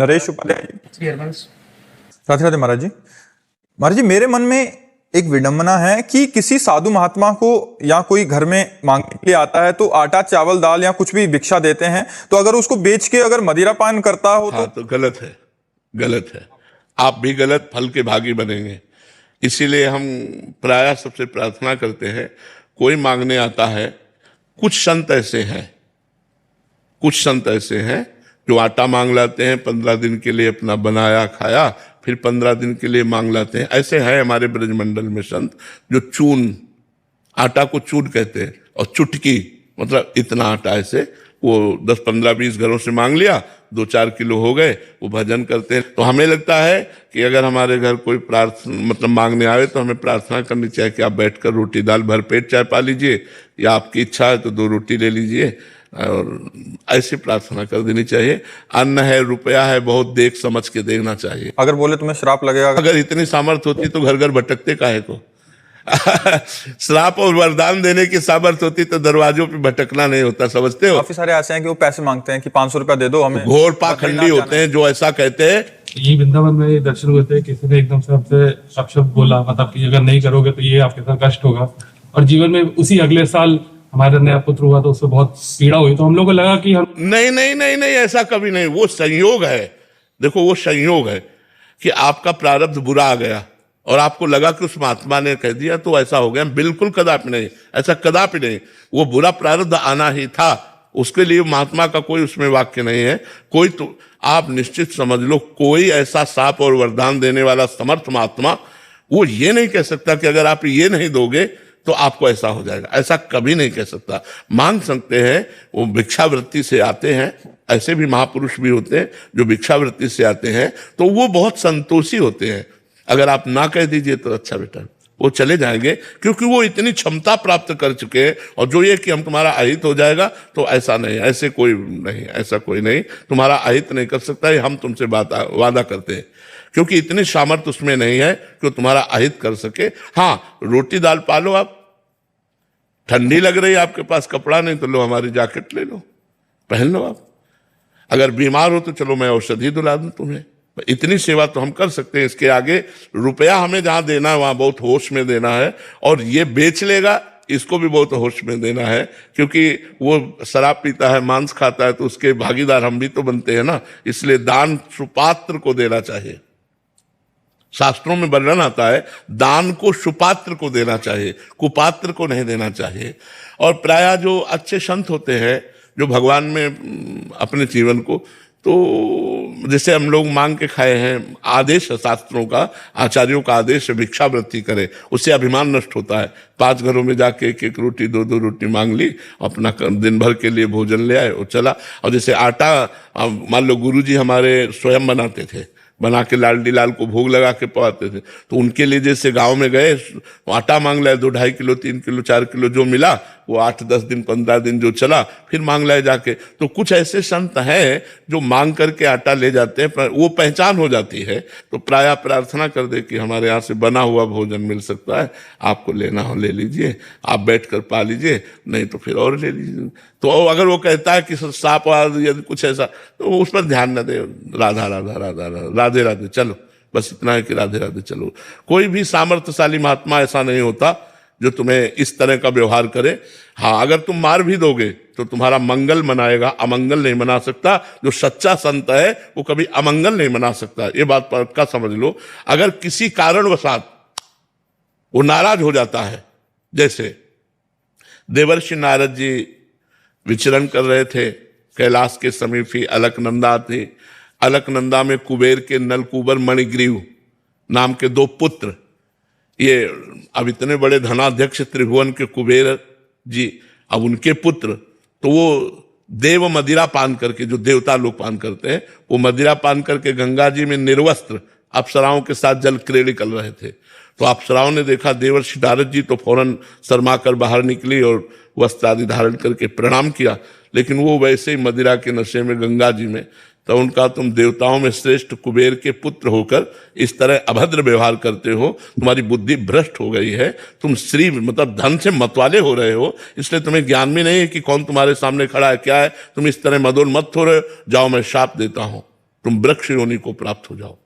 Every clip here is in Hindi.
नरेश उपाध्याय। राधे राधे महाराज जी। महाराज जी, मेरे मन में एक विडंबना है कि किसी साधु महात्मा को या कोई घर में मांगने के लिए आता है तो आटा चावल दाल या कुछ भी भिक्षा देते हैं, तो अगर उसको बेच के अगर मदिरा पान करता हो तो गलत है, गलत है। आप भी गलत फल के भागी बनेंगे। इसीलिए हम प्रायः सबसे प्रार्थना करते हैं, कोई मांगने आता है, कुछ संत ऐसे हैं जो आटा मांग लाते हैं, 15 दिन के लिए अपना बनाया खाया, फिर 15 दिन के लिए मांग लाते हैं। ऐसे है हमारे ब्रजमंडल में संत जो चून, आटा को चून कहते हैं, और चुटकी मतलब इतना आटा, ऐसे वो 10, 15, 20 घरों से मांग लिया, 2-4 किलो हो गए, वो भजन करते हैं। तो हमें लगता है कि अगर हमारे घर कोई प्रार्थना मतलब मांगने आए तो हमें प्रार्थना करनी चाहिए कि आप बैठकर रोटी दाल भर पेट चाय पा लीजिए, या आपकी इच्छा है तो 2 रोटी ले लीजिए, और ऐसी प्रार्थना कर देनी चाहिए। अन्न है, रुपया है, बहुत देख समझ के देखना चाहिए। अगर बोले तुम्हें श्राप लगेगा, अगर इतनी सामर्थ्य होती तो घर घर भटकते काहे को। श्राप और वरदान देने की सामर्थ्य होती तो दरवाजों पे भटकना नहीं होता, समझते हो। काफी सारे ऐसे हैं कि वो पैसे मांगते हैं कि 500 रुपया दे दो हमें। घोर पाखंडी होते हैं जो ऐसा कहते हैं। ये वृंदावन में दर्शन हुए थे, किसी ने एकदम से हमसे अपशब्द बोला, मतलब कि अगर नहीं करोगे तो ये आपके साथ कष्ट होगा, और जीवन में उसी अगले साल हमारा नया पुत्र हुआ तो उससे बहुत पीड़ा हुई। तो हम लोगों को लगा कि हम नहीं, ऐसा कभी नहीं। वो संयोग है, देखो वो संयोग है कि आपका प्रारब्ध बुरा आ गया और आपको लगा कि उस महात्मा ने कह दिया तो ऐसा हो गया। बिल्कुल कदापि नहीं, ऐसा कदापि नहीं। वो बुरा प्रारब्ध आना ही था, उसके लिए महात्मा का कोई उसमें वाक्य नहीं है। कोई तो आप निश्चित समझ लो, कोई ऐसा साप और वरदान देने वाला समर्थ महात्मा वो ये नहीं कह सकता कि अगर आप ये नहीं दोगे तो आपको ऐसा हो जाएगा, ऐसा कभी नहीं कह सकता। मांग सकते हैं, वो भिक्षावृत्ति से आते हैं, ऐसे भी महापुरुष भी होते हैं जो भिक्षावृत्ति से आते हैं, तो वो बहुत संतोषी होते हैं। अगर आप ना कह दीजिए तो अच्छा बेटा, वो चले जाएंगे, क्योंकि वो इतनी क्षमता प्राप्त कर चुके हैं। और जो ये कि हम तुम्हारा अहित हो जाएगा, तो ऐसा नहीं, ऐसा कोई नहीं तुम्हारा अहित नहीं कर सकता। ये हम तुमसे वादा करते हैं, क्योंकि इतनी सामर्थ्य उसमें नहीं है कि वो तुम्हारा अहित कर सके। हाँ, रोटी दाल पालो, आप ठंडी लग रही है, आपके पास कपड़ा नहीं तो लो हमारी जैकेट ले लो, पहन लो। आप अगर बीमार हो तो चलो मैं औषधि दिला दूं तुम्हें। इतनी सेवा तो हम कर सकते हैं। इसके आगे रुपया हमें जहां देना है वहां बहुत होश में देना है, और ये बेच लेगा इसको भी बहुत होश में देना है, क्योंकि वो शराब पीता है, मांस खाता है, तो उसके भागीदार हम भी तो बनते हैं ना। इसलिए दान सुपात्र को देना चाहिए। शास्त्रों में वर्णन आता है, दान को सुपात्र को देना चाहिए, कुपात्र को नहीं देना चाहिए। और प्रायः जो अच्छे संत होते हैं जो भगवान में अपने जीवन को, तो जैसे हम लोग मांग के खाए हैं, आदेश है शास्त्रों का, आचार्यों का आदेश है भिक्षावृत्ति करे, उससे अभिमान नष्ट होता है। 5 घरों में जाके 1-1 रोटी 2-2 रोटी मांग ली, अपना दिन भर के लिए भोजन ले आए और चला। और जैसे आटा मान लो गुरुजी हमारे स्वयं बनाते थे, बना के लालडी लाल को भोग लगा के पवाते थे, तो उनके लिए जैसे गांव में गए, आटा मांग लाए 2-2.5 किलो 3 किलो 4 किलो जो मिला, वो 8-10 दिन 15 दिन जो चला, फिर मांग लाए जाके। तो कुछ ऐसे संत हैं जो मांग करके आटा ले जाते हैं, वो पहचान हो जाती है। तो प्रायः प्रार्थना कर दे कि हमारे यहाँ से बना हुआ भोजन मिल सकता है, आपको लेना हो ले लीजिए, आप बैठ कर पा लीजिए, नहीं तो फिर और ले लीजिए। तो अगर वो कहता है कि सांप यदि कुछ ऐसा, तो उस पर ध्यान न दे, राधा राधा राधा राधे राधे चलो, बस इतना है कि राधे राधे चलो। कोई भी सामर्थ्यशाली महात्मा ऐसा नहीं होता जो तुम्हें इस तरह का व्यवहार करे। हाँ, अगर तुम मार भी दोगे तो तुम्हारा मंगल मनाएगा, अमंगल नहीं मना सकता। जो सच्चा संत है वो कभी अमंगल नहीं मना सकता, ये बात पक्का समझ लो। अगर किसी कारणवशात वो नाराज हो जाता है, जैसे देवर्षि नारद जी विचरण कर रहे थे, कैलाश के समीप ही अलकनंदा थी। अलकनंदा में कुबेर के नलकुबर मणिग्रीव नाम के 2 पुत्र, ये अब इतने बड़े धनाध्यक्ष त्रिभुवन के कुबेर जी, अब उनके पुत्र, तो वो देव मदिरा पान करके, जो देवता लोग पान करते हैं, वो मदिरा पान करके गंगा जी में निर्वस्त्र अप्सराओं के साथ जल क्रीड़ा कर रहे थे। तो अप्सराओं ने देखा देवर्षि नारद जी, तो फौरन शर्मा कर बाहर निकली और वस्त्र आदि धारण करके प्रणाम किया। लेकिन वो वैसे ही मदिरा के नशे में गंगा जी में, तो उनका तुम देवताओं में श्रेष्ठ कुबेर के पुत्र होकर इस तरह अभद्र व्यवहार करते हो, तुम्हारी बुद्धि भ्रष्ट हो गई है, तुम श्री मतलब धन से मतवाले हो रहे हो, इसलिए तुम्हें ज्ञान भी नहीं है कि कौन तुम्हारे सामने खड़ा है, क्या है। तुम इस तरह मदोन्मत्त हो रहे हो, जाओ मैं शाप देता हूं। तुम वृक्ष योनि को प्राप्त हो जाओ।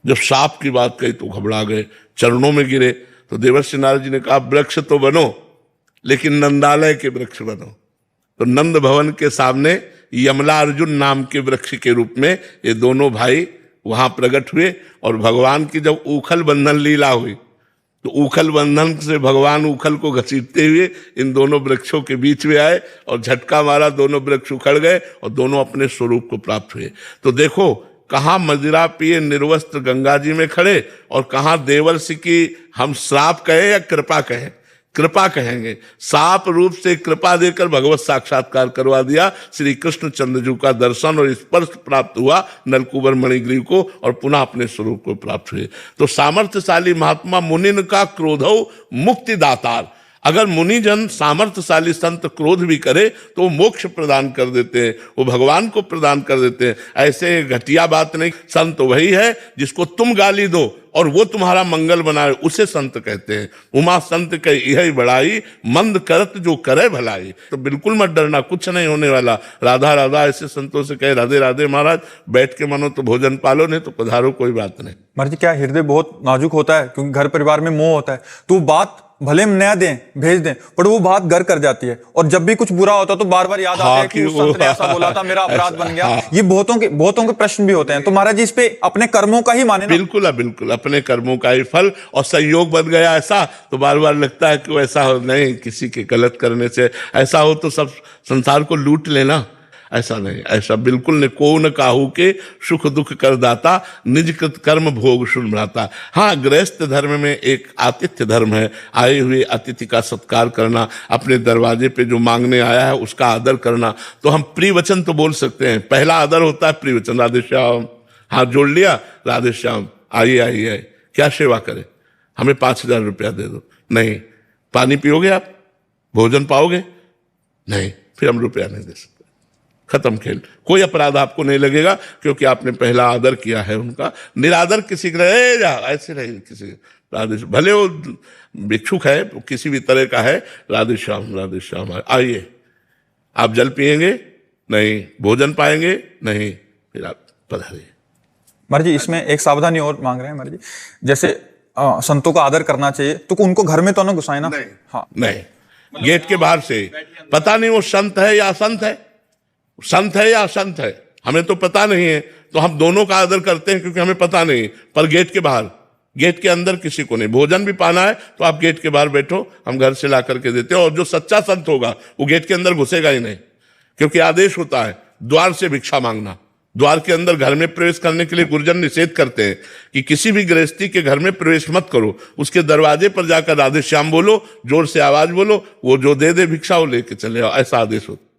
जब सांप की बात कही तो घबरा गए, चरणों में गिरे। तो देवर्षि नारद जी ने कहा वृक्ष तो बनो, लेकिन नंदालय के वृक्ष बनो। तो नंद भवन के सामने यमला अर्जुन नाम के वृक्ष के रूप में ये दोनों भाई वहां प्रकट हुए। और भगवान की जब उखल बंधन लीला हुई तो उखल बंधन से भगवान उखल को घसीटते हुए इन दोनों वृक्षों के बीच में आए और झटका मारा, दोनों वृक्ष उखड़ गए और दोनों अपने स्वरूप को प्राप्त हुए। तो देखो कहाँ मदिरा पिए निर्वस्त्र गंगा जी में खड़े और कहाँ देवर्षि की हम श्राप कहे या कृपा कहें, कृपा कहेंगे। साप रूप से कृपा देकर भगवत साक्षात्कार करवा दिया, श्री कृष्ण चंद्रजू का दर्शन और स्पर्श प्राप्त हुआ नलकुबर मणिग्रीव को और पुनः अपने स्वरूप को प्राप्त हुए। तो सामर्थ्यशाली महात्मा मुनिन का क्रोधो मुक्ति दातार। अगर मुनिजन सामर्थ्यशाली संत क्रोध भी करे तो वो मोक्ष प्रदान कर देते हैं, वो भगवान को प्रदान कर देते हैं। ऐसे घटिया बात नहीं, संत वही है जिसको तुम गाली दो और वो तुम्हारा मंगल बनाए, उसे संत कहते हैं। उमा संत के यही बड़ाई, मंद करत जो करे भलाई। तो बिल्कुल मत डरना, कुछ नहीं होने वाला। राधा राधा ऐसे संतों से कहे राधे राधे महाराज, बैठ के मानो तो भोजन पालो, नहीं तो पधारो, कोई बात नहीं। महाराज जी क्या हृदय बहुत नाजुक होता है, क्योंकि घर परिवार में मोह होता है, तो बात भले हम नया दें भेज दें पर वो बात घर कर जाती है। और जब भी कुछ बुरा होता है तो बार बार याद आता है कि उस संत ने ऐसा बोला था, मेरा अपराध बन गया। ये बहुतों के प्रश्न भी होते हैं। तो महाराज जी इस पे अपने कर्मों का ही माने ना? बिल्कुल बिल्कुल, अपने कर्मों का ही फल। और संयोग बन गया ऐसा तो बार बार लगता है कि ऐसा हो नहीं, किसी के गलत करने से ऐसा हो तो सब संसार को लूट लेना, ऐसा नहीं, ऐसा बिल्कुल नहीं। को न काहू के सुख दुख कर दाता, निज कृत कर्म भोग सुन भ्राता। हाँ, गृहस्थ धर्म में एक आतिथ्य धर्म है, आए हुए अतिथि का सत्कार करना, अपने दरवाजे पे जो मांगने आया है उसका आदर करना। तो हम प्रिय वचन तो बोल सकते हैं। पहला आदर होता है प्रिय वचन, राधे श्याम, हाथ जोड़ लिया, राधे श्याम, आइए आइए आइए, क्या सेवा करें, हमें 5,000 रुपया दे दो, नहीं। पानी पियोगे आप, भोजन पाओगे, नहीं, फिर हम रुपया नहीं दे सकते। खत्म खेल। कोई अपराध आपको नहीं लगेगा क्योंकि आपने पहला आदर किया है उनका। निरादर किसी का जा ऐसे नहीं, किसी राधे, भले वो भिक्षुक है, किसी भी तरह का है, राधे श्याम आइए। आप जल पिएंगे, नहीं। भोजन पाएंगे, नहीं, फिर आप पधारिए। महाराज जी इसमें एक सावधानी और मांग रहे हैं महाराज जी, जैसे संतों का आदर करना चाहिए तो उनको घर में तो ना घुसाए ना? नहीं, हाँ नहीं, गेट के बाहर से। पता नहीं वो संत है या असंत है, संत है या असंत है, हमें तो पता नहीं है। तो हम दोनों का आदर करते हैं क्योंकि हमें पता नहीं। पर गेट के बाहर, गेट के अंदर किसी को नहीं। भोजन भी पाना है तो आप गेट के बाहर बैठो, हम घर से ला करके देते हैं। और जो सच्चा संत होगा वो गेट के अंदर घुसेगा ही नहीं, क्योंकि आदेश होता है द्वार से भिक्षा मांगना। द्वार के अंदर घर में प्रवेश करने के लिए गुरुजन निषेध करते हैं कि किसी भी गृहस्थी के घर में प्रवेश मत करो। उसके दरवाजे पर जाकर राधे श्याम बोलो, जोर से आवाज बोलो, वो जो दे भिक्षा वो लेके चले आओ, ऐसा आदेश होता है।